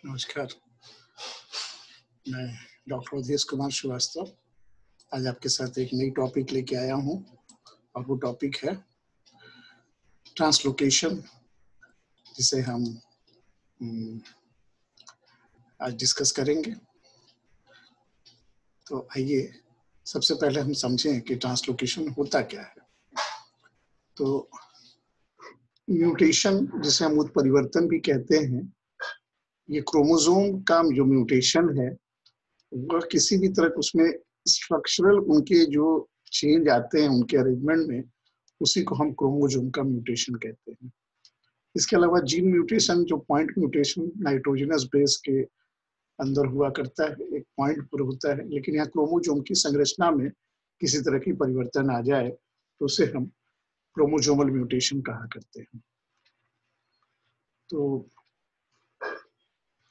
नमस्कार, मैं डॉक्टर अवधेश कुमार श्रीवास्तव आज आपके साथ एक नई टॉपिक लेके आया हूँ और वो टॉपिक है ट्रांसलोकेशन, जिसे हम आज डिस्कस करेंगे। तो आइए सबसे पहले हम समझें कि ट्रांसलोकेशन होता क्या है। तो म्यूटेशन, जिसे हम उत्परिवर्तन भी कहते हैं, ये क्रोमोसोम का जो म्यूटेशन है वह किसी भी तरह उसमें स्ट्रक्चरल उनके जो चेंज आते हैं उनके अरेंजमेंट में, उसी को हम क्रोमोसोम का म्यूटेशन कहते हैं। इसके अलावा जीन म्यूटेशन, जो पॉइंट म्यूटेशन नाइट्रोजनस बेस के अंदर हुआ करता है, एक पॉइंट पर होता है, लेकिन यहाँ क्रोमोसोम की संरचना में किसी तरह की परिवर्तन आ जाए तो उसे हम क्रोमोसोमल म्यूटेशन कहा करते हैं। तो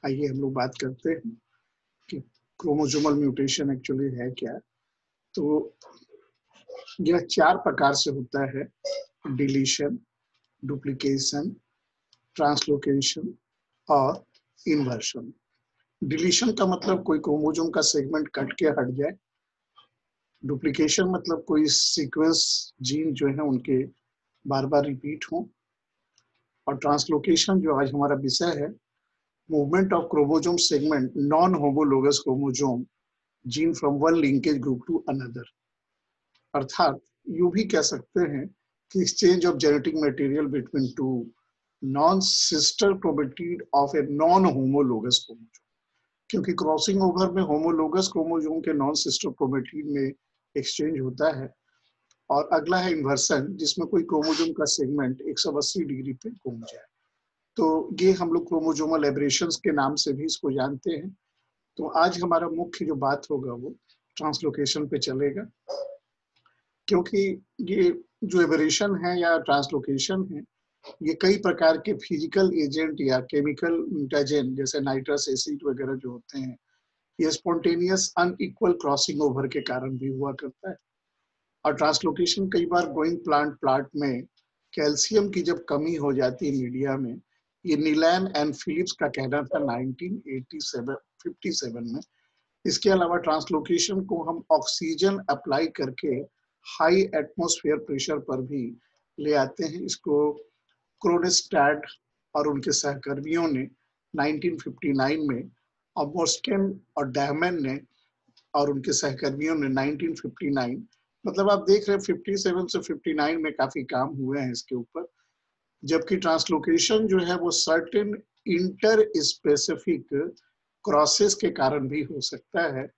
आइए हम लोग बात करते हैं कि क्रोमोसोमल म्यूटेशन एक्चुअली है क्या। तो यह 4 प्रकार से होता है: डिलीशन, डुप्लीकेशन, ट्रांसलोकेशन और इन्वर्शन। डिलीशन का मतलब कोई क्रोमोसोम का सेगमेंट कट के हट जाए। डुप्लीकेशन मतलब कोई सीक्वेंस जीन जो है उनके बार बार रिपीट हो। और ट्रांसलोकेशन, जो आज हमारा विषय है, movement of chromosome segment non homologous chromosome gene from one linkage group to another. अर्थात यूं भी कह सकते हैं कि exchange of genetic material between two non sister chromatid of a non homologous chromosome. क्योंकि क्रॉसिंग ओवर में होमोलोगस क्रोमोसोम के नॉन सिस्टर क्रोमेटिड में एक्सचेंज होता है। और अगला है इन्वर्सन, जिसमें कोई क्रोमोसोम का सेगमेंट 180 डिग्री पे घूम जाए। तो ये हम लोग क्रोमोसोमल एब्रेशंस के नाम से भी इसको जानते हैं। तो आज हमारा मुख्य जो बात होगा वो ट्रांसलोकेशन पे चलेगा, क्योंकि ये जो एब्रेशन है या ट्रांसलोकेशन है, ये कई प्रकार के फिजिकल एजेंट या केमिकल म्यूटाजेन जैसे नाइट्रस एसिड वगैरह जो होते हैं, ये स्पॉन्टेनियस अनइक्वल क्रॉसिंग ओवर के कारण भी हुआ करता है। और ट्रांसलोकेशन कई बार ग्रोइंग प्लांट में कैल्शियम की जब कमी हो जाती है मीडिया में, ये नीलैन एंड फिलिप्स का कहना था 1957 में। इसके अलावा ट्रांसलोकेशन को हम ऑक्सीजन अप्लाई करके हाई एटमॉस्फेयर प्रेशर पर भी ले आते हैं। इसको क्रोनेस्टैड और उनके सहकर्मियों ने 1959 में, और मोस्केन और डैमन ने और उनके सहकर्मियों ने 1959, मतलब आप देख रहे हैं 57 से 59 में काफी काम हुए हैं इसके ऊपर। जबकि ट्रांसलोकेशन जो है वो सर्टेन इंटर स्पेसिफिक क्रॉसेस के कारण भी हो सकता है।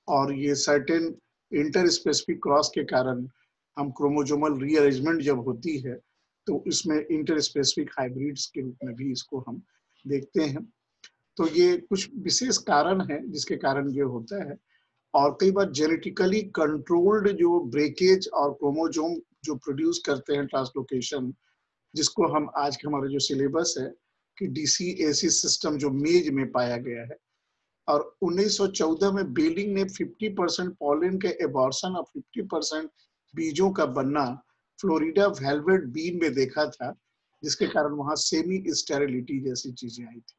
और ये सर्टेन इंटर स्पेसिफिक क्रॉस के कारण हम क्रोमोसोमल रीअरेंजमेंट जब होती है तो इसमें इंटर स्पेसिफिक हाइब्रिड्स के रूप में भी इसको हम देखते हैं। तो ये कुछ विशेष कारण है जिसके कारण ये होता है। और कई बार जेनेटिकली कंट्रोल्ड जो ब्रेकेज और क्रोमोसोम जो प्रोड्यूस करते हैं ट्रांसलोकेशन, जिसको हम आज के हमारे जो सिलेबस है कि डीसीएसी सिस्टम जो मेज में पाया गया है। और 1914 में बेलिंग ने 50% पॉलन के एबॉर्शन और 50% बीजों का बनना फ्लोरिडा वेलवेट बीन में देखा था, जिसके कारण वहां सेमी स्टेरिलिटी जैसी चीजें आई थी।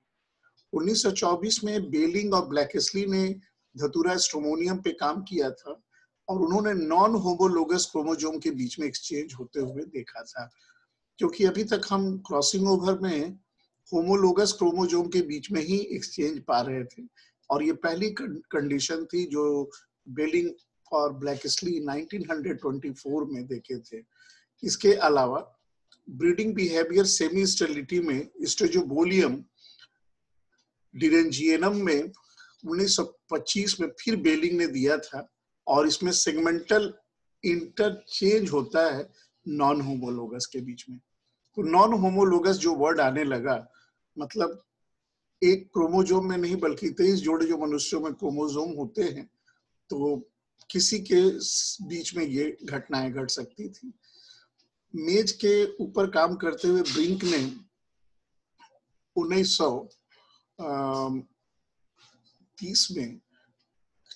1924 में बेलिंग और ब्लैकेस्ली ने धतूरा स्ट्रोमोनियम पे काम किया था और उन्होंने नॉन होमोलोगस क्रोमोसोम के बीच में एक्सचेंज होते हुए देखा था। क्योंकि अभी तक हम क्रॉसिंग ओवर में होमोलोगस क्रोमोसोम के बीच में ही एक्सचेंज पा रहे थे, और ये पहली कंडीशन थी जो बेलिंग और ब्लैकेस्ली 1924 में देखे थे। इसके अलावा ब्रीडिंग बिहेवियर सेमी स्टेरिलिटी में स्टेजोबोलियम डिरेंजियनम में 1925 में फिर बेलिंग ने दिया था, और इसमें सेगमेंटल इंटरचेंज होता है नॉन होमोलोगस के बीच में। तो नॉन होमोलोगस जो वर्ड आने लगा, मतलब एक क्रोमोसोम में नहीं बल्कि 23 जोड़े जो मनुष्यों में क्रोमोसोम होते हैं, तो किसी के बीच में ये घटनाएं घट सकती थी। मेज के ऊपर काम करते हुए ब्रिंक ने 1930 में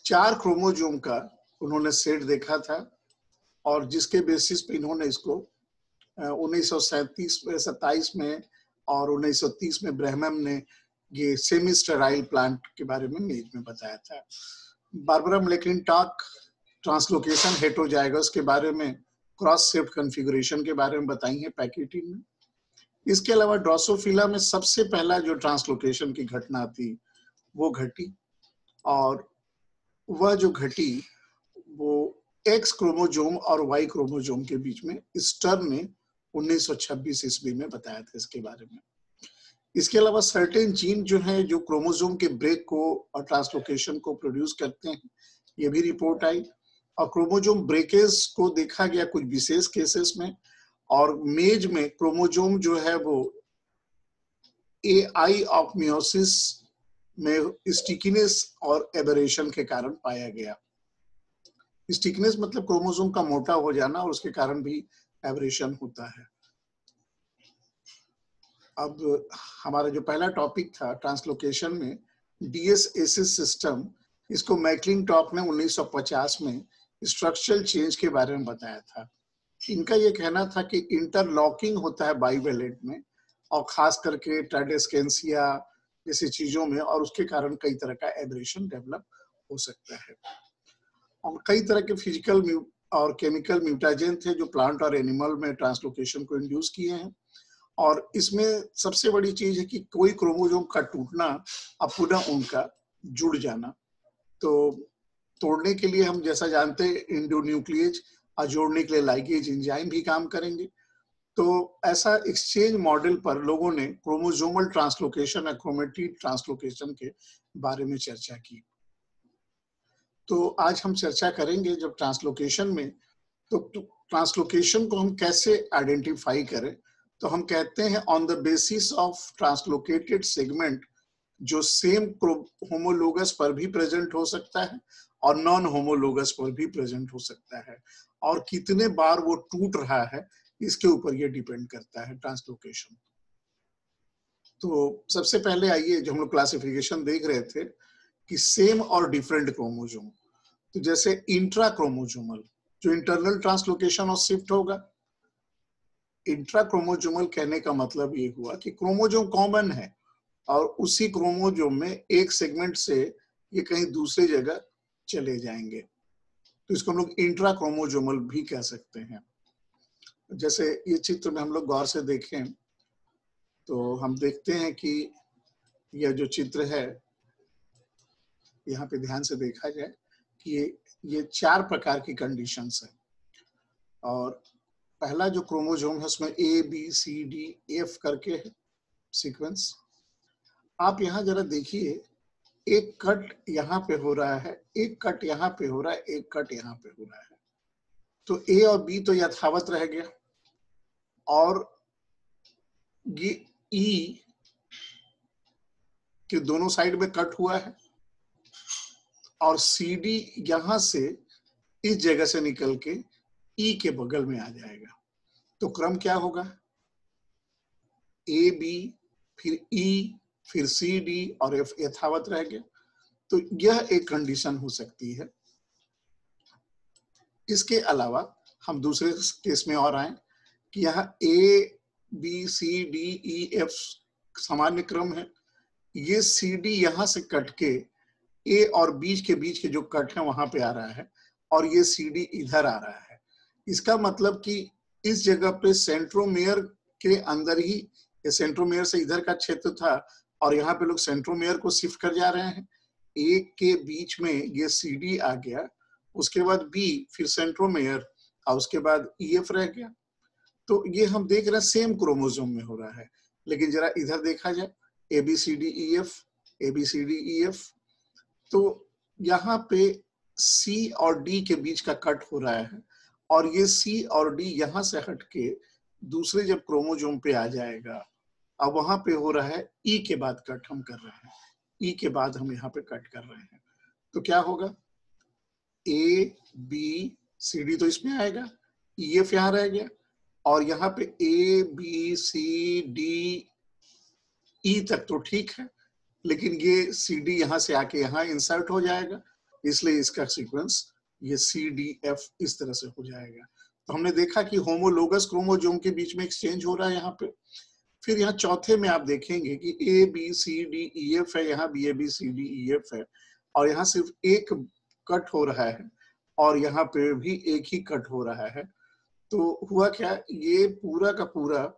4 क्रोमोसोम का उन्होंने सेट देखा था, और जिसके बेसिस पे इन्होंने इसको 1927 में और 1930 में ब्रह्मम ने ये सेमी स्टेराइल प्लांट के बारे में मेज में बताया था। बारबरा मैकक्लिंटॉक ट्रांसलोकेशन हेटेरोजाइगस के बारे में, क्रॉस शिफ्ट कॉन्फ़िगरेशन के बारे में बताई है पैकेटिंग में। इसके अलावा ड्रोसोफिला में सबसे पहला जो ट्रांसलोकेशन की घटना थी वो घटी, और वह जो घटी वो एक्स क्रोमोजोम और वाई क्रोमोजोम के बीच में स्टर्न ने 1926 ईस्वी में बताया था इसके बारे में। इसके अलावा सर्टेन जीन जो है जो क्रोमोजोम के ब्रेक को और ट्रांसलोकेशन को प्रोड्यूस करते हैं, ये भी रिपोर्ट आई, और क्रोमोजोम ब्रेकेज को देखा गया कुछ विशेष केसेस में, और मेज में क्रोमोजोम जो है वो AI ऑफ मियोसिस में स्टिकीनेस और एबरेशन के कारण पाया गया। स्टिकनेस मतलब क्रोमोसोम का मोटा हो जाना, और उसके कारण भी एबरेशन होता है। अब हमारा जो पहला टॉपिक था ट्रांसलोकेशन में, DSAC सिस्टम, इसको मैकक्लिंटॉक ने 1950 में स्ट्रक्चरल चेंज के बारे में बताया था। इनका ये कहना था कि इंटरलॉकिंग होता है बाइवेलेंट में, और खास करके ट्राइडेस्केंसिया जैसी चीजों में, और उसके कारण कई तरह का एबरेशन डेवलप हो सकता है। और कई तरह के फिजिकल और केमिकल म्यूटाजेन थे जो प्लांट और एनिमल में ट्रांसलोकेशन को इंड्यूस किए हैं, और इसमें सबसे बड़ी चीज है कि कोई क्रोमोसोम का टूटना और पुनः उनका जुड़ जाना। तो तोड़ने के लिए हम जैसा जानते हैं एंडोन्यूक्लिएज, और जोड़ने के लिए लाइगेज एंजाइम भी काम करेंगे। तो ऐसा एक्सचेंज मॉडल पर लोगों ने क्रोमोसोमल ट्रांसलोकेशन या क्रोमेटिड ट्रांसलोकेशन के बारे में चर्चा की। तो आज हम चर्चा करेंगे जब ट्रांसलोकेशन में, तो ट्रांसलोकेशन को हम कैसे आइडेंटिफाई करें। तो हम कहते हैं on the basis of translocated segment, जो सेम होमोलोगस पर भी प्रेजेंट हो सकता है और नॉन होमोलोगस पर भी प्रेजेंट हो सकता है, और कितने बार वो टूट रहा है इसके ऊपर ये डिपेंड करता है ट्रांसलोकेशन। तो सबसे पहले आइए, जो हम लोग क्लासिफिकेशन देख रहे थे कि सेम और डिफरेंट क्रोमोसोम, तो जैसे इंट्रा क्रोमोसोमल जो इंटरनल ट्रांसलोकेशन और शिफ्ट होगा। इंट्रा क्रोमोसोमल कहने का मतलब ये हुआ कि क्रोमोसोम कॉमन है और उसी क्रोमोसोम में एक सेगमेंट से ये कहीं दूसरी जगह चले जाएंगे, तो इसको हम लोग इंट्रा क्रोमोसोमल भी कह सकते हैं। जैसे ये चित्र में हम लोग गौर से देखें तो हम देखते हैं कि यह जो चित्र है, यहाँ पे ध्यान से देखा जाए कि ये 4 प्रकार की कंडीशंस है, और पहला जो क्रोमोसोम है उसमें ABCDF करके है सीक्वेंस। आप यहाँ जरा देखिए, एक कट यहाँ पे हो रहा है, एक कट यहाँ पे हो रहा है, एक कट यहाँ पे हो रहा है, तो A और B तो यथावत रह गया, और ये E के दोनों साइड में कट हुआ है, और CD यहां से इस जगह से निकल के E के बगल में आ जाएगा। तो क्रम क्या होगा, A B फिर E फिर CD और F यथावत रह गया। तो यह एक कंडीशन हो सकती है। इसके अलावा हम दूसरे केस में और आए कि यहाँ A B C D E F सामान्य क्रम है, ये CD यहां से कट के A और बीच के जो कट है वहां पे आ रहा है, और ये CD इधर आ रहा है। इसका मतलब कि इस जगह पे सेंट्रोमेयर के अंदर ही, ये सेंट्रोमेयर से इधर का क्षेत्र था, और यहाँ पे लोग सेंट्रोमेयर को शिफ्ट कर जा रहे हैं। A के बीच में ये CD आ गया, उसके बाद B, फिर सेंट्रोमेयर, और उसके बाद EF रह गया। तो ये हम देख रहे हैं सेम क्रोमोसोम में हो रहा है, लेकिन जरा इधर देखा जाए ABCDEF ABCDEF, तो यहाँ पे C और D के बीच का कट हो रहा है, और ये C और D यहाँ से हट के दूसरे जब क्रोमोसोम पे आ जाएगा, अब वहां पे हो रहा है E के बाद कट हम कर रहे हैं, E के बाद हम यहाँ पे कट कर रहे हैं। तो क्या होगा, A B C D तो इसमें आएगा, EF यहाँ रह गया, और यहाँ पे A B C D E तक तो ठीक है, लेकिन ये CD यहाँ से आके यहाँ इंसर्ट हो जाएगा, इसलिए इसका सीक्वेंस ये CDF इस तरह से हो जाएगा। तो हमने देखा कि होमोलोगस क्रोमोसोम के बीच में एक्सचेंज हो रहा है यहाँ पे, फिर यहाँ चौथे में आप देखेंगे कि A B C D E F है, यहाँ भी A B C D E F है, और यहाँ सिर्फ एक कट हो रहा है और यहाँ पे भी एक ही कट हो रहा है। तो हुआ क्या, ये पूरा का पूरा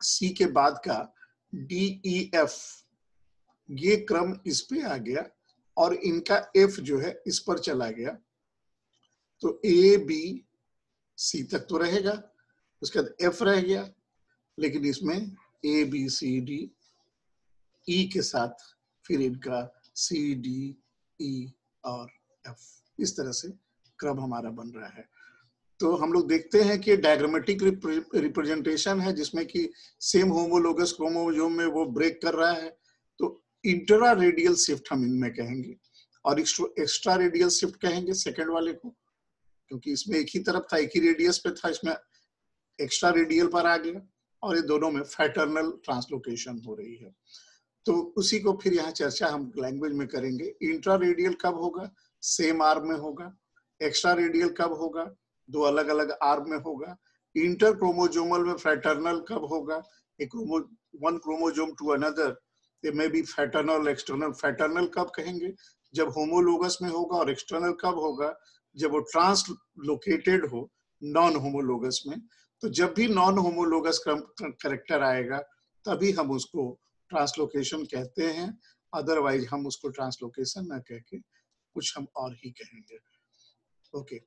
सी के बाद का डी ई एफ ये क्रम इस पे आ गया और इनका एफ जो है इस पर चला गया। तो ए बी सी तक तो रहेगा, उसके बाद एफ रह गया, लेकिन इसमें ए बी सी डी ई के साथ फिर इनका सी डी ई और एफ, इस तरह से क्रम हमारा बन रहा है। तो हम लोग देखते हैं कि डायग्रामेटिक रिप्रेजेंटेशन है जिसमें कि सेम होमोलोगस क्रोमोसोम में वो ब्रेक कर रहा है, तो इंट्रा रेडियल शिफ्ट हम इनमें कहेंगे और एक्स्ट्रा रेडियल शिफ्ट कहेंगे सेकंड वाले को, क्योंकि इसमें एक ही तरफ था, एक ही रेडियस पे था, इसमें एक्स्ट्रा रेडियल पर आ गया और ये दोनों में फैटर्नल ट्रांसलोकेशन हो रही है। तो उसी को फिर यहाँ चर्चा हम लैंग्वेज में करेंगे। इंट्रा रेडियल कब होगा, सेम आर्म में होगा। एक्स्ट्रा रेडियल कब होगा, दो अलग अलग आर्म में होगा। इंटर क्रोमोजोमल में फैटर्नल कब होगा, वन क्रोमोजोम टू अनदर, ये में भी फैटर्नल एक्सटर्नल। फैटर्नल कब कहेंगे, जब होमोलोगस में होगा, और एक्सटर्नल कब होगा, जब वो ट्रांसलोकेटेड हो नॉन होमोलोगस में। तो जब भी नॉन होमोलोगस करेक्टर आएगा तभी हम उसको ट्रांसलोकेशन कहते हैं, अदरवाइज हम उसको ट्रांसलोकेशन ना कह के कुछ हम और ही कहेंगे। ओके,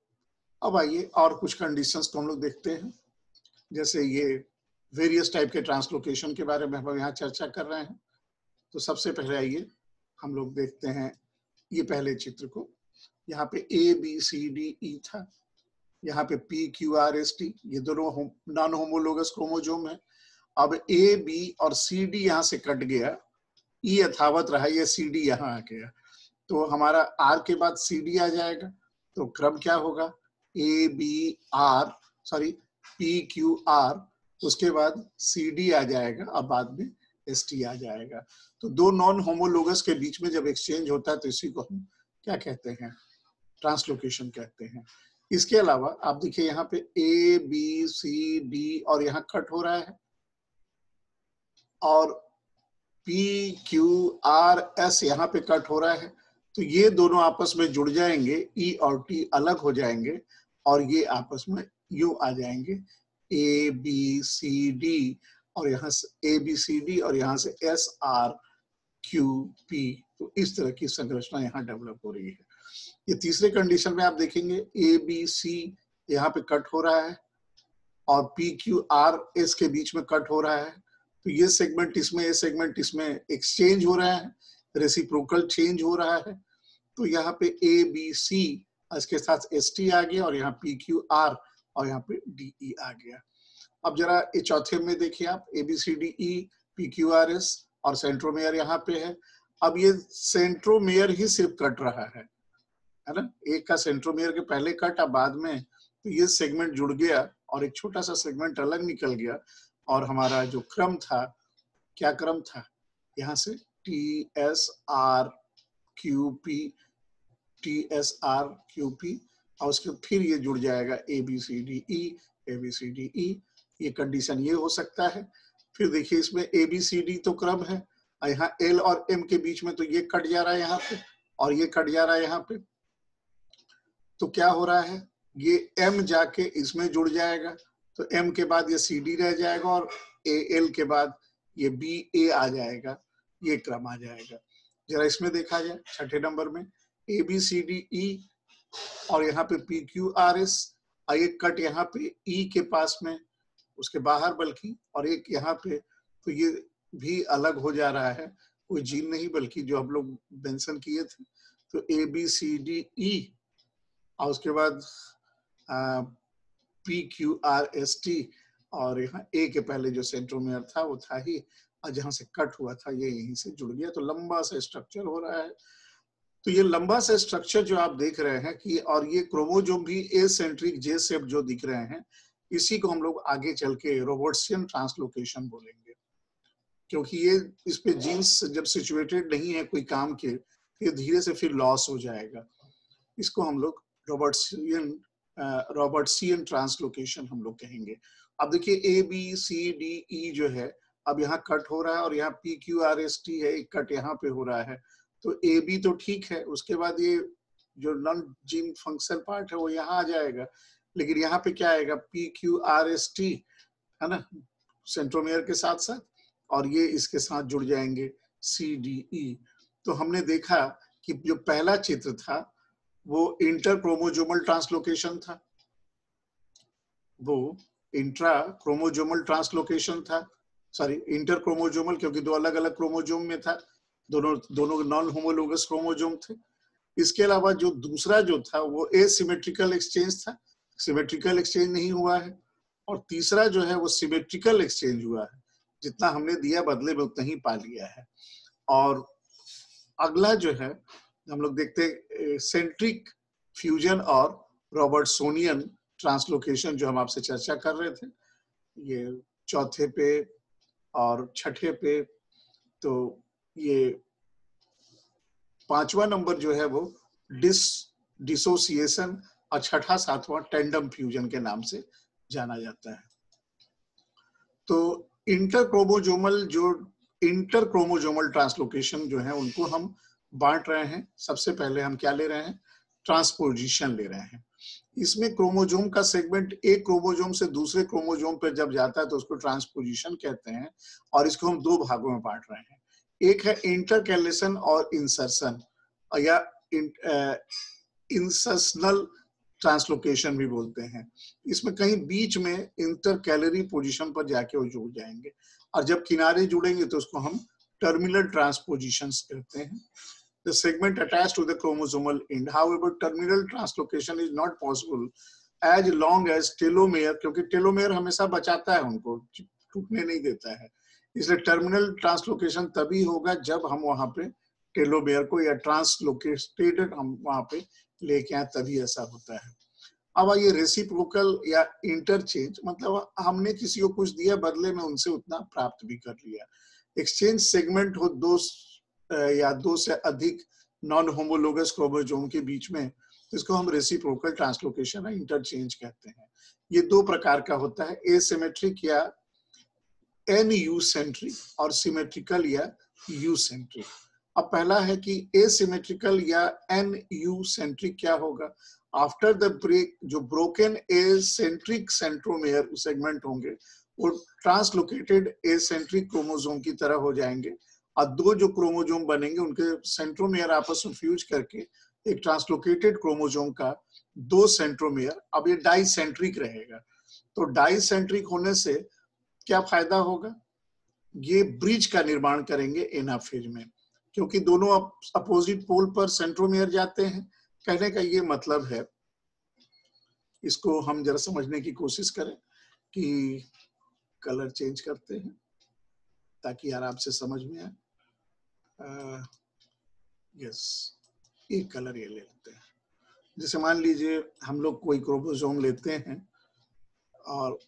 अब आइए और कुछ कंडीशंस को हम लोग देखते हैं। जैसे ये वेरियस टाइप के ट्रांसलोकेशन के बारे में हम यहाँ चर्चा कर रहे हैं। तो सबसे पहले आइए हम लोग देखते हैं ये पहले चित्र को। यहाँ पे ए बी सी डी ई था, यहाँ पे P Q R S T, ये दोनों नॉन होमोलोगस क्रोमोजोम है। अब ए बी और सी डी यहाँ से कट गया, ई यथावत रहा, ये सी डी यहाँ आ गया, तो हमारा आर के बाद सी डी आ जाएगा। तो क्रम क्या होगा, A B R, sorry P Q R, उसके बाद सी डी आ जाएगा और बाद में एस टी आ जाएगा। तो दो नॉन होमोलोगस के बीच में जब एक्सचेंज होता है तो इसी को हम क्या कहते हैं, ट्रांसलोकेशन कहते हैं। इसके अलावा आप देखिए यहाँ पे ए बी सी डी और यहाँ कट हो रहा है, और पी क्यू आर एस यहाँ पे कट हो रहा है, तो ये दोनों आपस में जुड़ जाएंगे, ई और टी अलग हो जाएंगे और ये आपस में यू आ जाएंगे, ए बी सी डी, और यहाँ से ए बी सी डी और यहाँ से एस आर क्यू पी। तो इस तरह की संरचना यहाँ डेवलप हो रही है। ये तीसरे कंडीशन में आप देखेंगे ए बी सी यहाँ पे कट हो रहा है और पी क्यू आर एस के बीच में कट हो रहा है, तो ये सेगमेंट इसमें, ये सेगमेंट इसमें एक्सचेंज हो रहा है, रेसिप्रोकल चेंज हो रहा है। तो यहाँ पे ए बी सी इसके साथ एस टी आ गया और यहाँ पी क्यू आर और यहाँ पे डी ई आ गया। अब जरा ये चौथे में देखिए आप, A B C D E P Q R S और सेंट्रोमेयर यहाँ पे है। अब ये सेंट्रोमेयर ही सिर्फ कट रहा है ना, एक का सेंट्रोमेयर के पहले कट अब बाद में, तो ये सेगमेंट जुड़ गया और एक छोटा सा सेगमेंट अलग निकल गया और हमारा जो क्रम था, क्या क्रम था, यहाँ से T S R Q P, T S R Q P, और उसके फिर ये जुड़ जाएगा A B C D E, A B C D E. ये कंडीशन ये हो सकता है। फिर देखिए इसमें ए बी सी डी तो क्रम है, यहाँ एल और एम के बीच में तो ये कट जा रहा है यहाँ पे और ये कट जा रहा है यहाँ पे, तो क्या हो रहा है, ये एम जाके इसमें जुड़ जाएगा, तो एम के बाद ये सी डी रह जाएगा और ए एल के बाद ये बी ए आ जाएगा, ये क्रम आ जाएगा। जरा इसमें देखा जाए छठे नंबर में ए बी सी डी ई और यहाँ पे पी क्यू आर एस, एक कट यहाँ पे ई के पास में, उसके बाहर बल्कि, और एक यहाँ पे, तो ये भी अलग हो जा रहा है, कोई जीन नहीं बल्कि जो हम लोग मेंशन किए थे। तो ए बी सी डी ई और उसके बाद P Q R S T, और यहाँ ए के पहले जो सेंट्रोमेयर था वो था ही, और जहाँ से कट हुआ था ये यहीं से जुड़ गया, तो लंबा सा स्ट्रक्चर हो रहा है। तो ये लंबा सा स्ट्रक्चर जो आप देख रहे हैं कि, और ये क्रोमोजोम भी ए सेंट्रिक जे शेप जो दिख रहे हैं, इसी को हम लोग आगे चल के रोबर्ट्सियन ट्रांसलोकेशन बोलेंगे, क्योंकि ये इस पे जीन्स जब सिचुएटेड नहीं है कोई काम के, ये धीरे से फिर लॉस हो जाएगा। इसको हम लोग रॉबर्ट्सियन ट्रांसलोकेशन हम लोग कहेंगे। अब देखिए ए बी सी डी ई जो है, अब यहाँ कट हो रहा है और यहाँ PQRST है, एक कट यहाँ पे हो रहा है, तो AB तो ठीक है, उसके बाद ये जो नॉन जीन फंक्शन पार्ट है वो यहाँ आ जाएगा, लेकिन यहाँ पे क्या आएगा, PQRST है ना, सेंट्रोमियर के साथ साथ, और ये इसके साथ जुड़ जाएंगे CDE। तो हमने देखा कि जो पहला चित्र था वो इंटर क्रोमोजोमल ट्रांसलोकेशन था, वो इंट्रा क्रोमोजोमल ट्रांसलोकेशन था, सॉरी इंटर क्रोमोजोमल, क्योंकि दो अलग अलग क्रोमोजोम में था, दोनों नॉन होमोलोगस क्रोमोजोम थे। इसके अलावा जो दूसरा जो था वो एसिमेट्रिकल एक्सचेंज था, सिमेट्रिकल एक्सचेंज नहीं हुआ है, और तीसरा जो है वो सिमेट्रिकल एक्सचेंज हुआ है, जितना हमने दिया बदले में उतना ही पा लिया है। और अगला जो है हम लोग देखते हैं सेंट्रिक फ्यूजन और रॉबर्टसोनियन ट्रांसलोकेशन, जो हम आपसे चर्चा कर रहे थे, ये चौथे पे और छठे पे। तो ये पांचवा नंबर जो है वो डिसोसिएशन और छठा सातवां टेंडम फ्यूजन के नाम से जाना जाता है। तो इंटर क्रोमोजोमल ट्रांसलोकेशन जो है उनको हम बांट रहे हैं। सबसे पहले हम क्या ले रहे हैं, ट्रांसपोजिशन ले रहे हैं। इसमें क्रोमोजोम का सेगमेंट एक क्रोमोजोम से दूसरे क्रोमोजोम पर जब जाता है तो उसको ट्रांसपोजिशन कहते हैं, और इसको हम दो भागों में बांट रहे हैं। एक है इंटरकैलेशन और इंसर्शन, या इंसर्शनल ट्रांसलोकेशन भी बोलते हैं। इसमें कहीं बीच में इंटरकैलरी पोजीशन पर जाके वो जुड़ जाएंगे, और जब किनारे जुड़ेंगे तो उसको हम टर्मिनल ट्रांसपोजिशंस कहते हैं। The segment attached to the chromosomal end. However, terminal translocation is not possible as long as telomere, क्योंकि टेलोमेयर हमेशा बचाता है उनको, टूटने नहीं देता है, इसलिए टर्मिनल ट्रांसलोकेशन तभी होगा जब हम वहां पे टेलोमेयर को या ट्रांसलोकेटेड हम वहां पे लेके आए, तभी ऐसा होता है। अब ये रेसिप्रोकल या इंटरचेंज, मतलब हमने किसी को कुछ दिया, बदले में उनसे उतना प्राप्त भी कर लिया। एक्सचेंज सेगमेंट हो दो से अधिक नॉन होमोलोगस क्रोमोसोम के बीच में, इसको हम रेसिप्रोकल ट्रांसलोकेशन या इंटरचेंज कहते हैं। ये दो प्रकार का होता है, एसिमेट्रिक या एनयूसेंट्रिक, और सिमेट्रिकल या यूसेंट्रिक। अब पहला है कि एसिमेट्रिकल या एनयूसेंट्रिक क्या होगा। आफ्टर द ब्रेक जो ब्रोकन एसेंट्रिक सेंट्रोमेयर सेगमेंट होंगे वो ट्रांसलोकेटेड एसेंट्रिक क्रोमोसोम की तरह हो जाएंगे, और दो जो क्रोमोसोम बनेंगे उनके सेंट्रोमेयर आपस में फ्यूज करके एक ट्रांसलोकेटेड क्रोमोसोम का दो सेंट्रोमेयर, अब ये डाइसेंट्रिक रहेगा। तो डाइसेंट्रिक होने से क्या फायदा होगा, ये ब्रिज का निर्माण करेंगे एनाफेज में, क्योंकि दोनों अपोजिट पोल पर सेंट्रोमेयर जाते हैं। कहने का ये मतलब है, इसको हम जरा समझने की कोशिश करें कि कलर चेंज करते हैं ताकि आराम से समझ में आए। यस, एक कलर ये ले लेते हैं। जैसे मान लीजिए हम लोग कोई क्रोमोसोम लेते हैं, और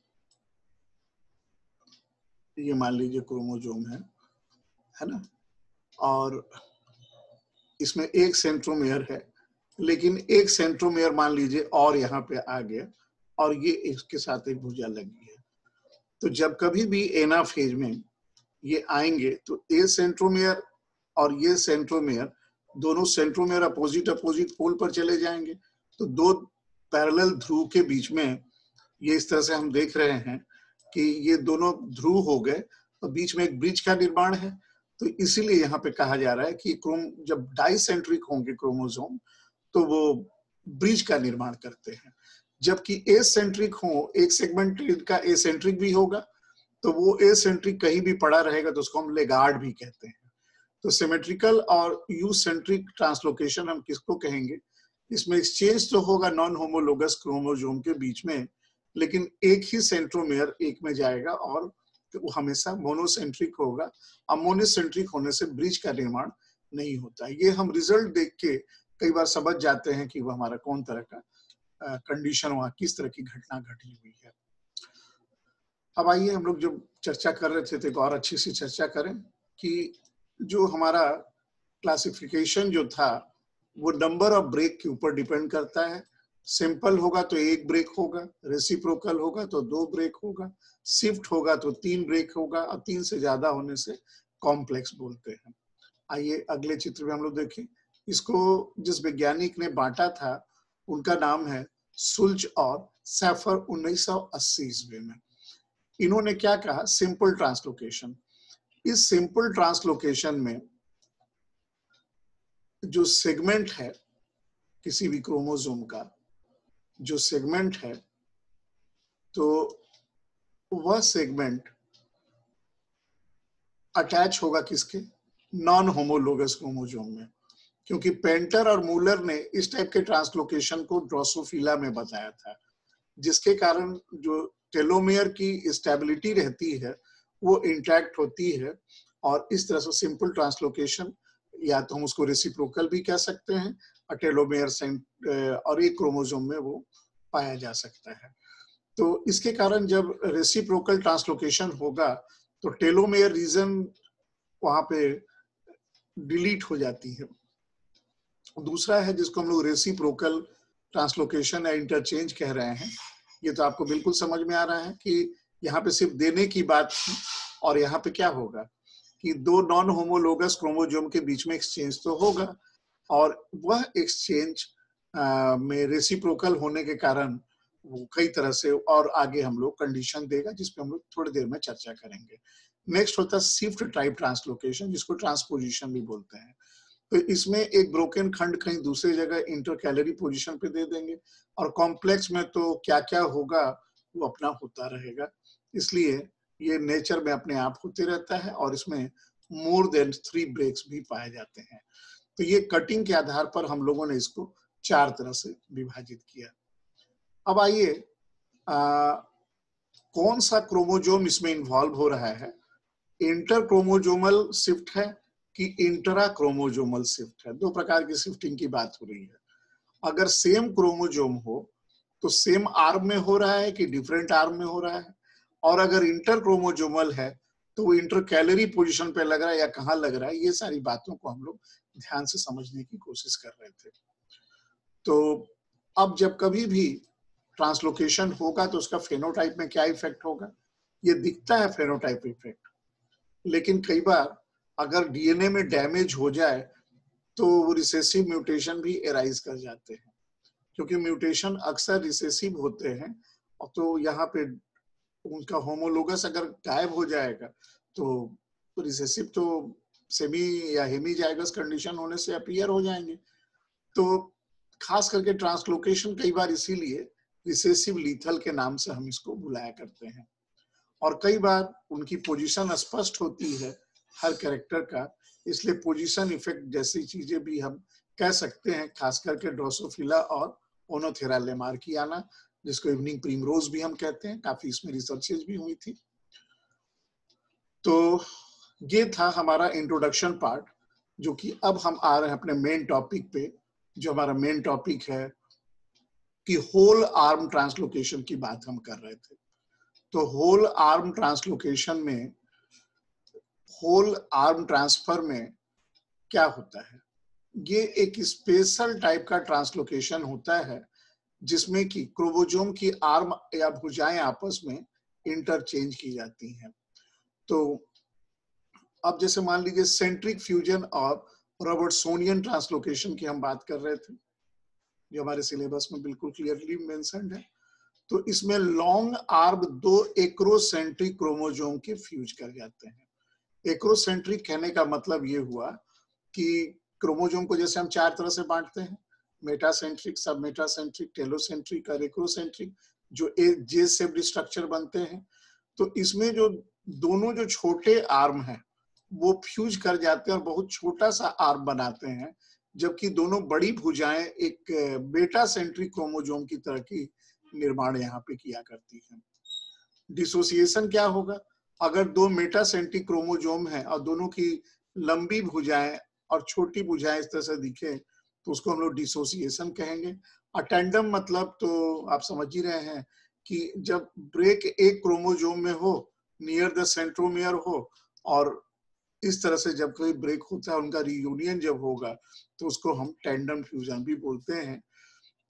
ये मान लीजिए क्रोमोसोम है ना, और इसमें एक सेंट्रोमेयर है, लेकिन एक सेंट्रोमेयर मान लीजिए और यहाँ पे आ गया, और ये इसके साथ एक भुजा लगी है। तो जब कभी भी एनाफेज में ये आएंगे तो ए सेंट्रोमेयर और ये सेंट्रोमेयर, दोनों सेंट्रोमेयर अपोजिट पोल पर चले जाएंगे। तो दो पैरेलल ध्रुव के बीच में ये इस तरह से हम देख रहे हैं कि ये दोनों ध्रुव हो गए, और बीच में एक ब्रिज का निर्माण है। तो इसीलिए यहाँ पे कहा जा रहा है कि जब डाइसेंट्रिक होंगे क्रोमोसोम तो वो ब्रिज का निर्माण करते हैं, जबकि एसेंट्रिक हो, एक सेगमेंट का एसेंट्रिक भी होगा तो वो एसेंट्रिक कहीं भी पड़ा रहेगा, तो उसको हम लेगार्ड भी कहते हैं। तो सिमेट्रिकल और यूसेंट्रिक ट्रांसलोकेशन हम किसको कहेंगे, इसमें एक्सचेंज तो होगा नॉन होमोलोगस क्रोमोसोम के बीच में, लेकिन एक ही सेंट्रोमेयर एक में जाएगा और वो हमेशा मोनोसेंट्रिक होगा, और मोनोसेंट्रिक होने से ब्रिज का निर्माण नहीं होता। ये हम रिजल्ट देख के कई बार समझ जाते हैं कि वो हमारा कौन तरह का कंडीशन, वहां किस तरह की घटना घटी हुई है। अब आइए हम लोग जब चर्चा कर रहे थे तो एक और अच्छी सी चर्चा करें कि जो हमारा क्लासिफिकेशन जो था वो नंबर ऑफ ब्रेक के ऊपर डिपेंड करता है, सिंपल होगा तो एक ब्रेक होगा, रेसिप्रोकल होगा तो 2 ब्रेक होगा, शिफ्ट होगा तो 3 ब्रेक होगा और 3 से ज्यादा होने से कॉम्प्लेक्स बोलते हैं। आइए अगले चित्र में हम लोग देखें। इसको जिस वैज्ञानिक ने बांटा था उनका नाम है सुल्ज और सैफर 1980 ईस्वी में। इन्होंने क्या कहा, सिंपल ट्रांसलोकेशन। इस सिंपल ट्रांसलोकेशन में जो सेगमेंट है किसी भी क्रोमोसोम का, जो सेगमेंट है, तो वह सेगमेंट अटैच होगा किसके, नॉन होमोलोगस क्रोमोसोम में। क्योंकि पेंटर और मूलर ने इस टाइप के ट्रांसलोकेशन को ड्रोसोफिला में बताया था, जिसके कारण जो टेलोमियर की स्टेबिलिटी रहती है वो इंटैक्ट होती है। और इस तरह से सिंपल ट्रांसलोकेशन, या तो हम उसको रेसिप्रोकल भी कह सकते हैं, और टेलोमियर और एक क्रोमोसोम में वो पाया जा सकता है। तो इसके कारण जब रेसिप्रोकल ट्रांसलोकेशन होगा तो टेलोमेयर रीजन वहां पे डिलीट हो जाती है। दूसरा है जिसको हम लोग रेसिप्रोकल ट्रांसलोकेशन या इंटरचेंज कह रहे हैं। ये तो आपको बिल्कुल समझ में आ रहा है कि यहाँ पे सिर्फ देने की बात थी, और यहाँ पे क्या होगा कि दो नॉन होमोलोगस क्रोमोसोम के बीच में एक्सचेंज तो होगा, और वह एक्सचेंज में रेसिप्रोकल होने के कारण वो कई तरह से और आगे हम लोग कंडीशन देगा, जिसपे हम लोग थोड़ी देर में चर्चा करेंगे। नेक्स्ट होता है शिफ्ट टाइप ट्रांसलोकेशन, जिसको ट्रांसपोजिशन भी बोलते हैं। तो इसमें एक ब्रोकन खंड कहीं दूसरी जगह इंटरकैलरी पोजीशन पे दे देंगे, और कॉम्प्लेक्स में तो क्या क्या होगा वो अपना होता रहेगा। इसलिए ये नेचर में अपने आप होते रहता है, और इसमें मोर देन 3 ब्रेक्स भी पाए जाते हैं। तो ये कटिंग के आधार पर हम लोगों ने इसको 4 तरह से विभाजित किया। अब आइए कौन सा क्रोमोजोम इसमें इन्वॉल्व हो रहा है, इंटर क्रोमोजोमल शिफ्ट है कि इंट्रा क्रोमोजोमल शिफ्ट है। 2 प्रकार की शिफ्टिंग की बात हो रही है। अगर सेम क्रोमोजोम हो तो सेम आर्म में हो रहा है कि डिफरेंट आर्म में हो रहा है, और अगर इंटर क्रोमोजोमल है तो वो इंटर कैलरी पोजिशन पे लग रहा है या कहाँ लग रहा है, ये सारी बातों को हम लोग ध्यान से समझने की कोशिश कर रहे थे। तो अब जब कभी भी ट्रांसलोकेशन होगा तो उसका फेनोटाइप में क्या इफेक्ट होगा, ये दिखता है फेनोटाइप इफेक्ट, लेकिन कई बार अगर डीएनए में डैमेज हो जाए तो वो रिसेसिव म्यूटेशन भी एराइज कर जाते हैं। क्योंकि म्यूटेशन अक्सर रिसेसिव होते हैं, और तो यहाँ पे उनका होमोलोगस अगर गायब हो जाएगा तो रिसेसिव तो सेमी या हेमीजाइगस कंडीशन होने से अपीयर हो जाएंगे। तो खास करके ट्रांसलोकेशन कई बार इसीलिए रिसेसिव लीथल के नाम से हम इसको बुलाया करते हैं, और कई बार उनकी पोजीशन स्पष्ट होती है हर कैरेक्टर का, इसलिए पोजीशन इफेक्ट जैसी चीजें भी हम कह सकते हैं, खास करके ड्रोसोफिला और ओनोथेरा लेमार्कियाना, जिसको इवनिंग प्रिमरोज भी हम कहते हैं। काफी इसमें रिसर्चेज भी हुई थी। तो ये था हमारा इंट्रोडक्शन पार्ट, जो कि अब हम आ रहे हैं अपने मेन टॉपिक पे। जो हमारा मेन टॉपिक है कि होल आर्म ट्रांसलोकेशन की बात हम कर रहे थे। तो होल आर्म ट्रांसलोकेशन में, होल आर्म ट्रांसफर में क्या होता है, ये एक स्पेशल टाइप का ट्रांसलोकेशन होता है जिसमें कि क्रोमोसोम की आर्म या भुजाएं आपस में इंटरचेंज की जाती हैं। तो अब जैसे मान लीजिए सेंट्रिक फ्यूजन और रॉबर्टसोनियन ट्रांसलोकेशन की हम बात कर रहे थे, जो हमारे सिलेबस में बिल्कुल क्लियरली मेंशन्ड है। तो इसमें लॉन्ग आर्म 2 एक्रोसेंट्रिक क्रोमोसोम के फ्यूज कर जाते हैं। एक्रोसेंट्रिक कहने का मतलब ये हुआ कि क्रोमोसोम को जैसे हम 4 तरह से बांटते हैं, मेटासेंट्रिक, सब मेटासेंट्रिक, टेलोसेंट्रिक और एक्रोसेंट्रिक, जो एक जे शेप्ड स्ट्रक्चर बनते हैं। तो इसमें जो दोनों जो छोटे आर्म हैं वो फ्यूज कर जाते हैं और बहुत छोटा सा आर्म बनाते हैं, जबकि दोनों बड़ी भुजाएं एक बेटा सेंट्रिक क्रोमोसोम की तरह की निर्माण यहाँ पे किया करती है। डिसोसिएशन क्या होगा, अगर 2 मेटासेंट्रिक क्रोमोसोम है और दोनों की लंबी भुजाएं और छोटी भुजाएं इस तरह से दिखे तो उसको हम लोग डिसोसिएशन कहेंगे। अटेंडम मतलब तो आप समझ ही रहे हैं कि जब ब्रेक एक क्रोमोसोम में हो, नियर द सेंट्रोमियर हो, और इस तरह से जब कोई ब्रेक होता है, उनका रियूनियन जब होगा तो उसको हम टेंडम फ्यूजन भी बोलते हैं।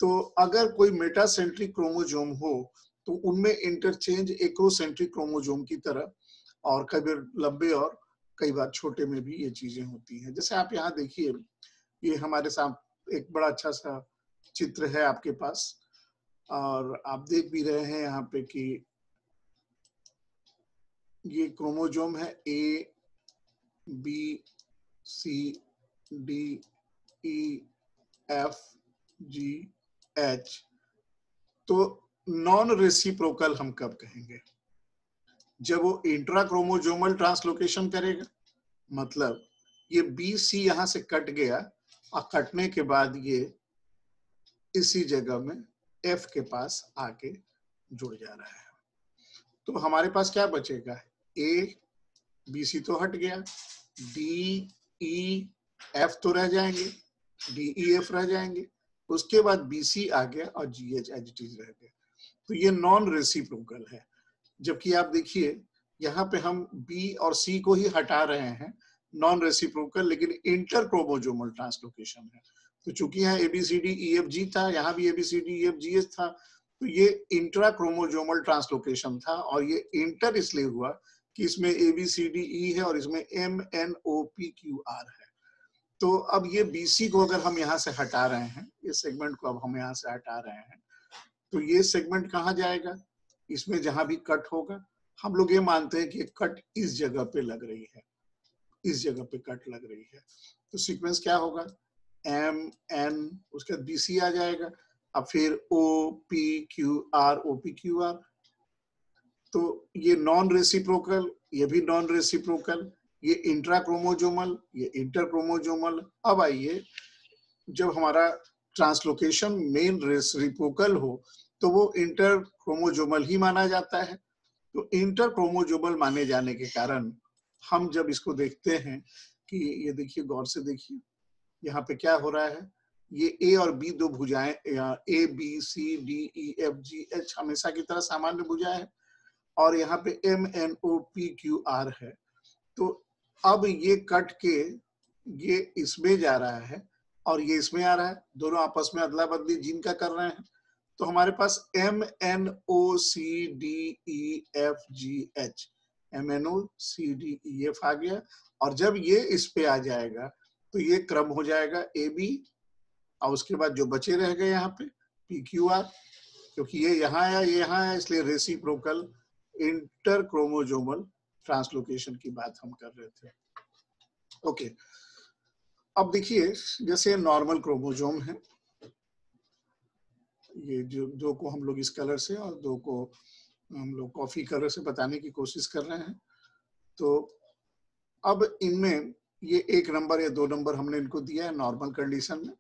तो अगर कोई मेटासेंट्रिक क्रोमोसोम हो तो उनमें इंटरचेंज एक्रोसेंट्रिक क्रोमोसोम की तरह और कई लंबे और कई बार छोटे में भी ये चीजें होती हैं। जैसे आप यहाँ देखिए, ये हमारे साथ एक बड़ा अच्छा सा चित्र है आपके पास, और आप देख भी रहे हैं यहाँ पे कि ये क्रोमोसोम है A B C D E F G H. तो नॉन रेसिप्रोकल हम कब कहेंगे? जब वो इंट्रा क्रोमोसोमल ट्रांसलोकेशन करेगा, मतलब ये बी सी यहां से कट गया और कटने के बाद ये इसी जगह में एफ के पास आके जुड़ जा रहा है। तो हमारे पास क्या बचेगा? ए बी सी तो हट गया, डी ई एफ तो रह जाएंगे, डी ई एफ रह जाएंगे, उसके बाद बी सी आ गया और G H as it is रह गया। तो ये नॉन रेसिप्रोकल है। जबकि आप देखिए यहाँ पे हम बी और सी को ही हटा रहे हैं, नॉन रेसिप्रोकल, लेकिन इंटर क्रोमोसोमल ट्रांसलोकेशन है। तो चूंकि यहाँ ABCDEFG था, यहाँ भी ABCDEFGH था, तो ये इंट्रा क्रोमोसोमल ट्रांसलोकेशन था। और ये इंटर इसलिए हुआ कि इसमें ABCDE है और इसमें MNOPQR है। तो अब ये BC को अगर हम यहाँ से हटा रहे हैं, इस सेगमेंट को अब हम यहाँ से हटा रहे हैं, तो ये सेगमेंट कहाँ जाएगा? इसमें जहां भी कट होगा, हम लोग ये मानते हैं कि कट इस जगह पे लग रही है, इस जगह पे कट लग रही है। तो सीक्वेंस क्या होगा? MN, उसके बाद BC आ जाएगा, अब फिर OPQR। तो ये नॉन रेसिप्रोकल, ये भी नॉन रेसिप्रोकल, ये इंट्रा क्रोमोसोमल, ये इंटर क्रोमोसोमल। अब आइए, जब हमारा ट्रांसलोकेशन मेन रेसिप्रोकल हो तो वो इंटर क्रोमोसोमल ही माना जाता है। तो इंटर क्रोमोसोमल माने जाने के कारण हम जब इसको देखते हैं कि ये देखिए, गौर से देखिए यहाँ पे क्या हो रहा है। ये ए और बी दो भुजाएं, ABCDEFGH हमेशा की तरह सामान्य भुजा है, और यहाँ पे MNOPQR है। तो अब ये कट के ये इसमें जा रहा है और ये इसमें आ रहा है, दोनों आपस में अदला बदली जीन का कर रहे हैं। तो हमारे पास MNOCDEFGH, MNOCDEF आ गया। और जब ये इस पे आ जाएगा तो ये क्रम हो जाएगा AB, और उसके बाद जो बचे रह गए यहाँ पे PQR, क्योंकि ये यहाँ आया, ये यहाँ आया, इसलिए रेसिप्रोकल इंटर क्रोमोसोमल ट्रांसलोकेशन की बात हम कर रहे थे। ओके, अब देखिए, जैसे नॉर्मल क्रोमोसोम है, ये जो दो को हम लोग इस कलर से और दो को हम लोग कॉफी कलर से बताने की कोशिश कर रहे हैं। तो अब इनमें ये 1 नंबर या 2 नंबर हमने इनको दिया है नॉर्मल कंडीशन में।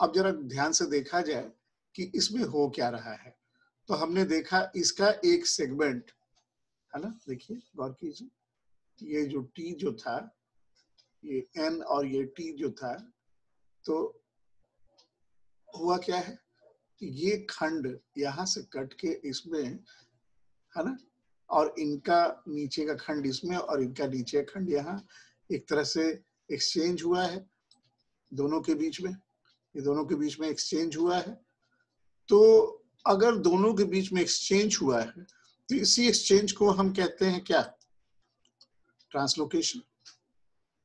अब जरा ध्यान से देखा जाए कि इसमें हो क्या रहा है। तो हमने देखा इसका एक सेगमेंट है ना, देखिए गौर कीजिए, ये जो T जो था, ये N और ये T जो था, तो हुआ क्या है, ये खंड यहाँ से कट के इसमें है ना, और इनका नीचे का खंड इसमें और इनका नीचे का खंड यहाँ, एक तरह से एक्सचेंज हुआ है दोनों के बीच में, ये दोनों के बीच में एक्सचेंज हुआ है। तो अगर दोनों के बीच में एक्सचेंज हुआ है तो इसी एक्सचेंज को हम कहते हैं क्या? ट्रांसलोकेशन।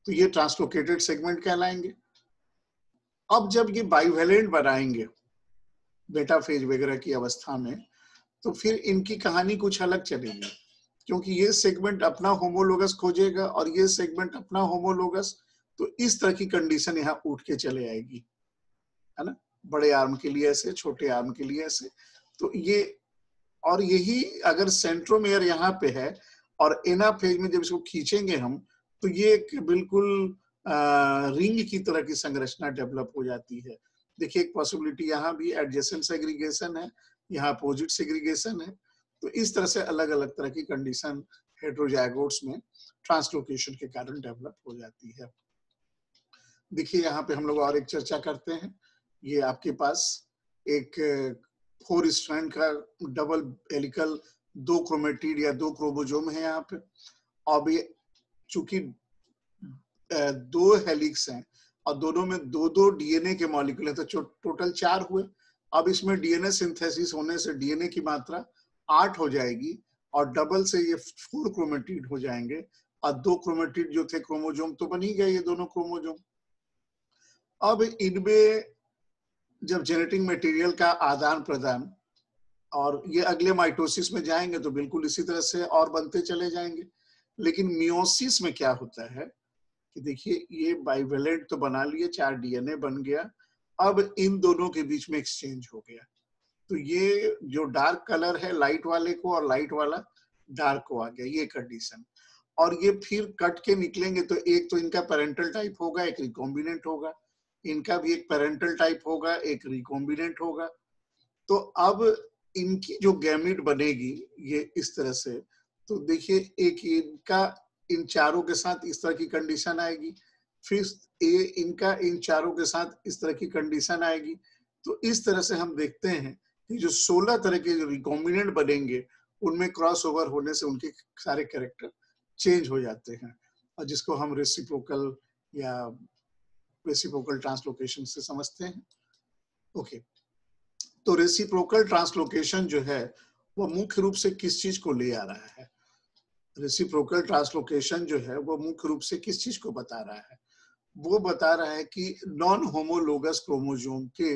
तो ये ट्रांसलोकेटेड सेगमेंट कहलाएंगे। अब जब ये बाइवेलेंट बनाएंगे बेटा फेज वगैरह की अवस्था में, तो फिर इनकी कहानी कुछ अलग चलेगी, क्योंकि ये सेगमेंट अपना होमोलोगस खोजेगा और ये सेगमेंट अपना होमोलोगस। तो इस तरह की कंडीशन यहाँ उठ के चले आएगी, है ना, बड़े आर्म के लिए ऐसे, छोटे आर्म के लिए ऐसे। तो ये, और यही अगर सेंट्रोमेयर यहाँ पे है और एनाफेज में जब इसको खींचेंगे हम, तो ये एक बिल्कुल रिंग की तरह की संरचना डेवलप हो जाती है। देखिए, एक पॉसिबिलिटी यहाँ भी एडजेसेंट सेग्रीगेशन है, यहाँ अपोजिट सेग्रीगेशन है। तो इस तरह से अलग अलग तरह की कंडीशन हेटेरोजाइगोट्स में ट्रांसलोकेशन के कारण डेवलप हो जाती है। देखिए, यहाँ पे हम लोग और एक चर्चा करते हैं। ये आपके पास एक 4 स्ट्रैंड का डबल हेलिकल 2 क्रोमेटिड या 2 क्रोमोसोम है यहाँ पे। अब ये चूंकि 2 हेलिक्स हैं और दोनों में 2-2 डीएनए के मॉलिक्यूल हैं, तो टोटल 4 हुए। अब इसमें डीएनए सिंथेसिस होने से डीएनए की मात्रा 8 हो जाएगी और डबल से ये 4 क्रोमेटिड हो जाएंगे और 2 क्रोमेटिड जो थे क्रोमोजोम तो बन ही गए ये दोनों क्रोमोजोम। अब इनमें जब जेनेटिक मटेरियल का आदान प्रदान और ये अगले माइटोसिस में जाएंगे तो बिल्कुल इसी तरह से और बनते चले जाएंगे। लेकिन मियोसिस में क्या होता है कि देखिए ये बाइवेलेंट तो बना लिए, 4 डीएनए बन गया, अब इन दोनों के बीच में एक्सचेंज हो गया। तो ये जो डार्क कलर है लाइट वाले को और लाइट वाला डार्क को आ गया, ये कंडीशन। और ये फिर कट के निकलेंगे तो एक तो इनका पेरेंटल टाइप होगा, एक रिकॉम्बिनेंट होगा, इनका भी एक पेरेंटल टाइप होगा, एक रिकॉम्बिनेंट होगा। तो अब इनकी जो गैमेट बनेगी ये इस तरह से, तो देखिए एक इनका इन चारों के साथ इस तरह की कंडीशन आएगी, फिर इनका इन चारों के साथ इस तरह की कंडीशन आएगी। तो इस तरह से हम देखते हैं कि जो 16 तरह के जो रिकॉम्बिनेंट बनेंगे उनमें क्रॉस ओवर होने से उनके सारे कैरेक्टर चेंज हो जाते हैं, और जिसको हम रेसिप्रोकल या रेसिप्रोकल ट्रांसलोकेशन से समझते हैं। ओके, तो रेसिप्रोकल ट्रांसलोकेशन जो है वो मुख्य रूप से किस चीज को ले आ रहा है? रेसिप्रोकल ट्रांसलोकेशन जो है वो मुख्य रूप से किस चीज को बता रहा है? वो बता रहा है कि नॉन होमोलोगस क्रोमोसोम के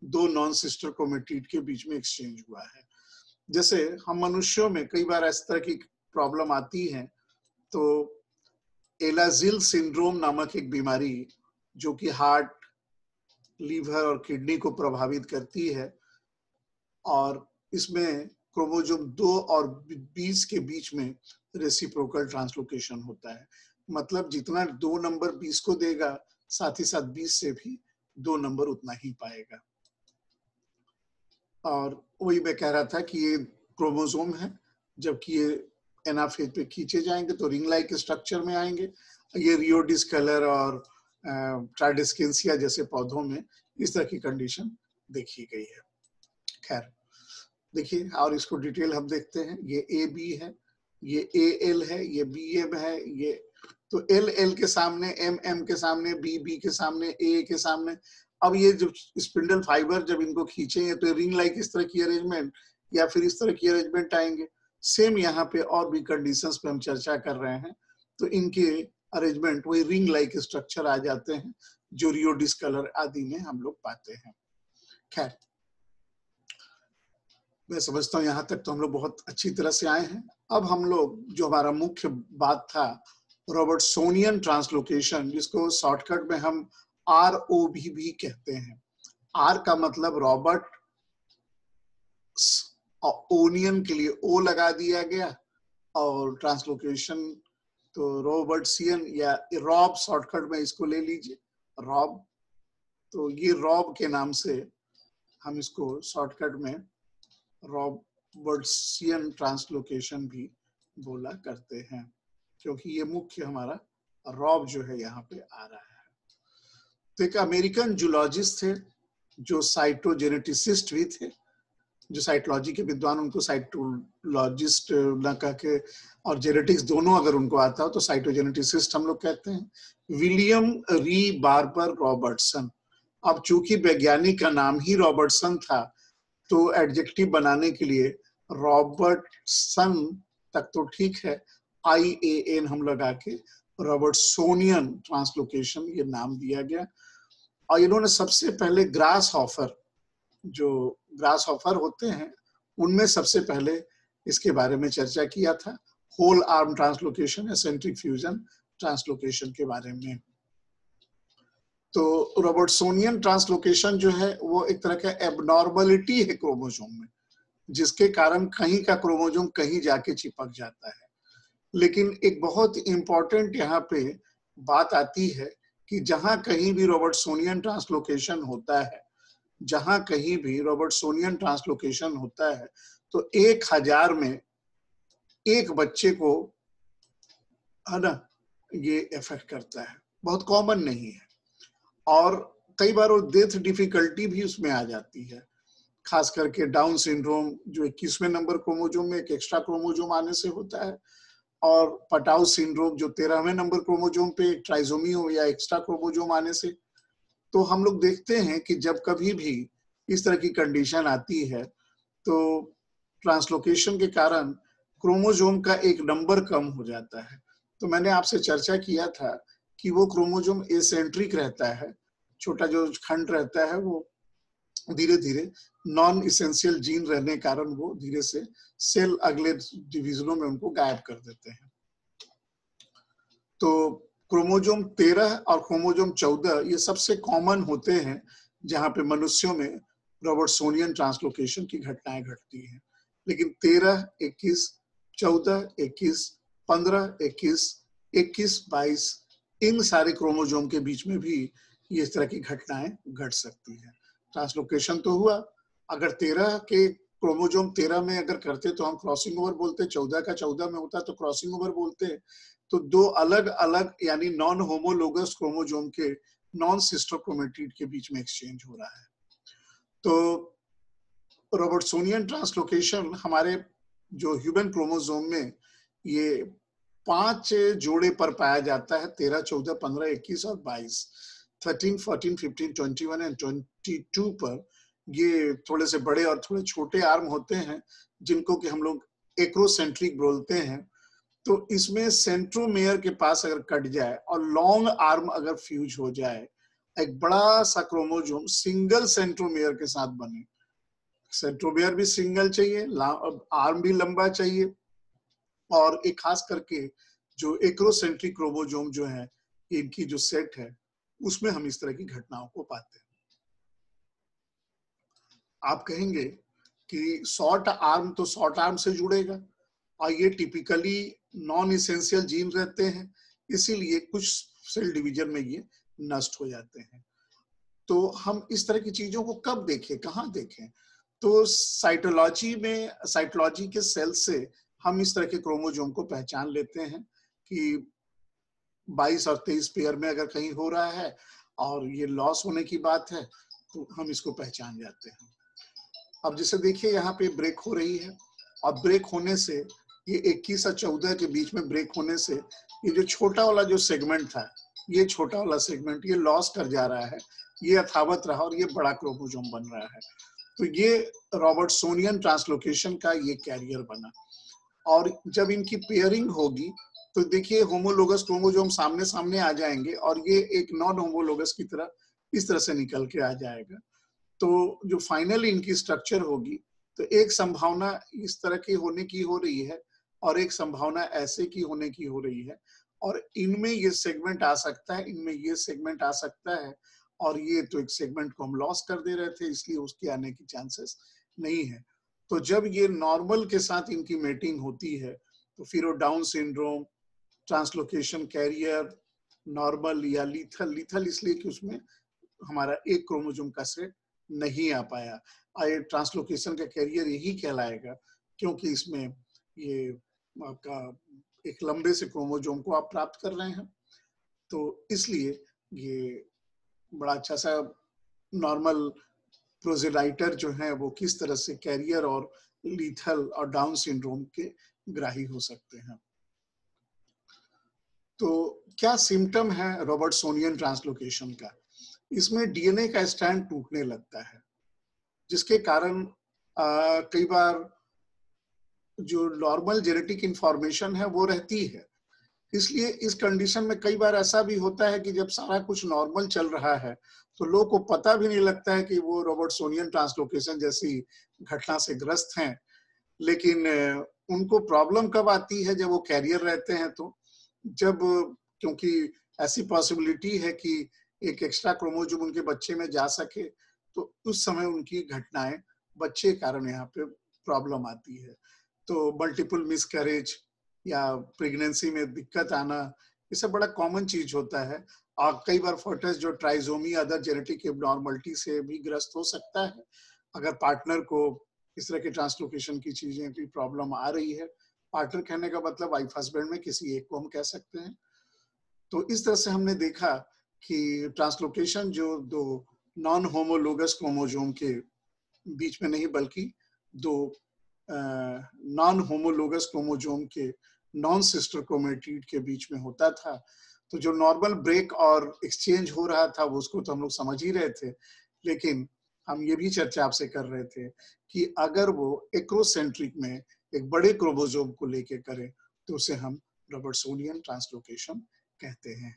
2 नॉन सिस्टर क्रोमेटिड के बीच में एक्सचेंज हुआ है। जैसे हम मनुष्यों में कई बार इस तरह की प्रॉब्लम आती है, तो एलाजिल सिंड्रोम नामक एक बीमारी जो कि हार्ट, लीवर और किडनी को प्रभावित करती है, और इसमें क्रोमोसोम 2 और 20 के बीच में रेसिप्रोकल ट्रांसलोकेशन होता है। मतलब जितना 2 नंबर 20 को देगा, साथ ही साथ 20 से भी 2 नंबर उतना ही पाएगा। और वही मैं कह रहा था कि ये क्रोमोसोम है, जबकि ये एनाफेज पे खींचे जाएंगे तो रिंग लाइक स्ट्रक्चर में आएंगे। ये रियोडिस कलर और ट्राइडेस्केंसिया जैसे पौधों में इस तरह की कंडीशन देखी गई है। खैर देखिए, और इसको डिटेल हम देखते हैं। ये ए बी है, ये ए एल है, ये बी एम है, ये तो एल एल के सामने, एम एम के सामने, बी बी के सामने, ए के सामने। अब ये जो स्पिंडल फाइबर जब इनको खींचेंगे तो रिंग लाइक इस तरह की अरेंजमेंट या फिर इस तरह की अरेंजमेंट आएंगे। सेम यहाँ पे और भी कंडीशंस पे हम चर्चा कर रहे हैं, तो इनके अरेंजमेंट वही रिंग लाइक स्ट्रक्चर आ जाते हैं जो रियोडिस कलर आदि में हम लोग पाते हैं। खैर मैं समझता हूँ यहाँ तक तो हम लोग बहुत अच्छी तरह से आए हैं। अब हम लोग जो हमारा मुख्य बात था रॉबर्टसोनियन ट्रांसलोकेशन, जिसको शॉर्टकट में हम ROB भी कहते हैं। R का मतलब रॉबर्ट, ओनियन के लिए O लगा दिया गया, और ट्रांसलोकेशन तो रॉबर्टसियन या रॉब शॉर्टकट में इसको ले लीजिए, रॉब। तो ये रॉब के नाम से हम इसको शॉर्टकट में रॉबर्टसियन ट्रांसलोकेशन भी बोला करते हैं, क्योंकि ये मुख्य हमारा रॉब जो है यहाँ पे आ रहा है। तो एक अमेरिकन जूलॉजिस्ट थे जो साइटोजेनेटिसिस्ट भी थे, जो साइटोलॉजी के विद्वान, उनको साइटोलॉजिस्ट न कह के और जेनेटिक्स दोनों अगर उनको आता हो तो साइटोजेनेटिसिस्ट हम लोग कहते हैं। विलियम री बार्बर रॉबर्टसन। अब चूंकि वैज्ञानिक का नाम ही रॉबर्टसन था, तो एडजेक्टिव बनाने के लिए रॉबर्टसन तक तो ठीक है, IAN हम लगा के रॉबर्टसोनियन ट्रांसलोकेशन ये नाम दिया गया। और इन्होंने सबसे पहले ग्रास हॉफर, जो ग्रास हॉफर होते हैं उनमें सबसे पहले इसके बारे में चर्चा किया था, होल आर्म ट्रांसलोकेशन या सेंट्रीफ्यूजन ट्रांसलोकेशन के बारे में। तो रॉबर्टसोनियन ट्रांसलोकेशन जो है वो एक तरह का एबनॉर्मलिटी है क्रोमोसोम में, जिसके कारण कहीं का क्रोमोसोम कहीं जाके चिपक जाता है। लेकिन एक बहुत इंपॉर्टेंट यहाँ पे बात आती है कि जहां कहीं भी रॉबर्टसोनियन ट्रांसलोकेशन होता है, जहां कहीं भी रॉबर्टसोनियन ट्रांसलोकेशन होता है, तो 1000 में एक बच्चे को, है ना, ये इफेक्ट करता है, बहुत कॉमन नहीं है। और कई बार वो डेथ डिफिकल्टी भी उसमें आ जाती है, खास करके डाउन सिंड्रोम जो 21वें नंबर क्रोमोसोम में एक एक्स्ट्रा क्रोमोसोम आने से होता है, और पटाउ सिंड्रोम जो 13वें नंबर क्रोमोसोम पे एक ट्राइसोमी हो या एक्स्ट्रा क्रोमोसोम आने से। तो हम लोग देखते हैं कि जब कभी भी इस तरह की कंडीशन आती है तो ट्रांसलोकेशन के कारण क्रोमोसोम का एक नंबर कम हो जाता है। तो मैंने आपसे चर्चा किया था कि वो क्रोमोसोम एसेंट्रिक रहता है, छोटा जो खंड रहता है वो धीरे धीरे नॉन इसेंशियल जीन रहने के कारण वो धीरे से सेल अगले डिवीजनों में उनको गायब कर देते हैं। तो क्रोमोसोम 13 और क्रोमोसोम 14 ये सबसे कॉमन होते हैं जहां पे मनुष्यों में रॉबर्टसोनियन ट्रांसलोकेशन की घटनाएं घटती हैं। लेकिन 13, 21, 14, 21, 15, 21, 22 इन सारे क्रोमोसोम के बीच में भी ये इस तरह की घटनाएं घट सकती हैं। ट्रांसलोकेशन तो हुआ, अगर 13 के क्रोमोसोम 13 में अगर करते तो हम क्रॉसिंग ओवर बोलते, 14 का 14 में होता तो क्रॉसिंग ओवर बोलते। तो दो अलग अलग यानी नॉन होमोलोगस क्रोमोसोम के नॉन सिस्टर क्रोमेटिड के बीच में एक्सचेंज हो रहा है। तो रॉबर्टसोनियन ट्रांसलोकेशन हमारे जो ह्यूमन क्रोमोसोम में ये 5 जोड़े पर पाया जाता है, 13, 14, 15, 21 और 22, 13, 14, 15, 21 एंड 22 पर। ये थोड़े से बड़े और थोड़े छोटे आर्म होते हैं जिनको कि हम लोग एक्रोसेंट्रिक बोलते हैं। तो इसमें सेंट्रोमेयर के पास अगर कट जाए और लॉन्ग आर्म अगर फ्यूज हो जाए, एक बड़ा सा क्रोमोसोम सिंगल सेंट्रोमेयर के साथ बने, सेंट्रोमेयर भी सिंगल चाहिए, आर्म भी लंबा चाहिए, और एक खास करके जो एक्रोसेंट्रिक क्रोमोसोम जो है इनकी जो सेट है उसमें हम इस तरह की घटनाओं को पाते हैं। आप कहेंगे कि शॉर्ट आर्म तो शॉर्ट आर्म से जुड़ेगा और ये टिपिकली नॉन इसेंशियल जीन रहते हैं, इसीलिए कुछ सेल डिवीजन में ये नष्ट हो जाते हैं। तो हम इस तरह की चीजों को कब देखें, कहाँ देखें? तो साइटोलॉजी के सेल से हम इस तरह के क्रोमोसोम को पहचान लेते हैं कि 22 और 23 पेयर में अगर कहीं हो रहा है और ये लॉस होने की बात है तो हम इसको पहचान जाते हैं। अब जैसे देखिए यहाँ पे ब्रेक हो रही है और ब्रेक होने से ये 21 और 14 के बीच में ब्रेक होने से ये जो छोटा वाला जो सेगमेंट था, ये छोटा वाला सेगमेंट ये लॉस कर जा रहा है, ये यथावत रहा और ये बड़ा क्रोमोसोम बन रहा है। तो ये रॉबर्टसोनियन ट्रांसलोकेशन का ये कैरियर बना। और जब इनकी पेयरिंग होगी तो देखिए होमोलोगस क्रोमोसोम सामने सामने आ जाएंगे और ये एक नॉन होमोलोगस की तरह इस तरह से निकल के आ जाएगा। तो जो फाइनल इनकी स्ट्रक्चर होगी तो एक संभावना इस तरह की होने की हो रही है और एक संभावना ऐसे की होने की हो रही है, और इनमें ये सेगमेंट आ सकता है, इनमें ये सेगमेंट आ सकता है, और ये तो एक सेगमेंट को हम लॉस कर दे रहे थे इसलिए उसके आने की चांसेस नहीं है। तो जब ये नॉर्मल के साथ इनकी मेटिंग होती है तो फिर वो down syndrome, translocation carrier, normal या लीथल इसलिए कि उसमें हमारा एक क्रोमोसोम का सेट नहीं आ पाया। ये ट्रांसलोकेशन का कैरियर यही कहलाएगा क्योंकि इसमें ये आपका एक लंबे से क्रोमोसोम को आप प्राप्त कर रहे हैं, तो इसलिए ये बड़ा अच्छा सा नॉर्मल प्रोजेराइटर जो है वो किस तरह से कैरियर और लीथल और डाउन सिंड्रोम के ग्राही हो सकते हैं। तो क्या सिम्टम है रॉबर्टसोनियन ट्रांसलोकेशन का? इसमें डीएनए का स्ट्रैंड टूटने लगता है जिसके कारण कई बार जो नॉर्मल जेनेटिक इंफॉर्मेशन है वो रहती है। इसलिए इस कंडीशन में कई बार ऐसा भी होता है कि जब सारा कुछ नॉर्मल चल रहा है तो लोगों को पता भी नहीं लगता है कि वो रॉबर्टसोनियन ट्रांसलोकेशन जैसी घटना से ग्रस्त हैं। लेकिन उनको प्रॉब्लम कब आती है? जब वो कैरियर रहते हैं। तो जब क्योंकि ऐसी पॉसिबिलिटी है कि एक एक्स्ट्रा क्रोमोसोम उनके बच्चे में जा सके तो उस समय उनकी घटनाएं बच्चे के कारण यहाँ पे प्रॉब्लम आती है। तो मल्टीपल मिसकैरेज या प्रेगनेंसी में दिक्कत आना ये सब बड़ा कॉमन चीज होता है। और कई बार फोर्टिस जो ट्राइजोमी अदर जेनेटिक एबनॉर्मलिटी से भी ग्रस्त हो सकता है अगर पार्टनर को इस तरह के ट्रांसलोकेशन की चीजें की प्रॉब्लम आ रही है। पार्टनर कहने का मतलब वाइफ हस्बैंड में किसी एक को हम कह सकते हैं। तो इस तरह से हमने देखा कि ट्रांसलोकेशन जो दो नॉन होमोलोगस क्रोमोसोम के बीच में नहीं बल्कि दो नॉन होमोलोगस क्रोमोसोम के नॉन सिस्टर क्रोमेटिड के बीच में होता था। तो जो नॉर्मल ब्रेक और एक्सचेंज हो रहा था वो उसको तो हम लोग समझ ही रहे थे, लेकिन हम ये भी चर्चा आपसे कर रहे थे कि अगर वो एक्रोसेंट्रिक में एक बड़े क्रोमोसोम को लेके करें तो उसे हम रॉबर्ट्सोनियन ट्रांसलोकेशन कहते हैं।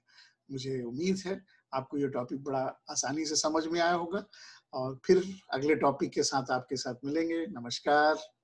मुझे उम्मीद है आपको ये टॉपिक बड़ा आसानी से समझ में आया होगा और फिर अगले टॉपिक के साथ आपके साथ मिलेंगे। नमस्कार।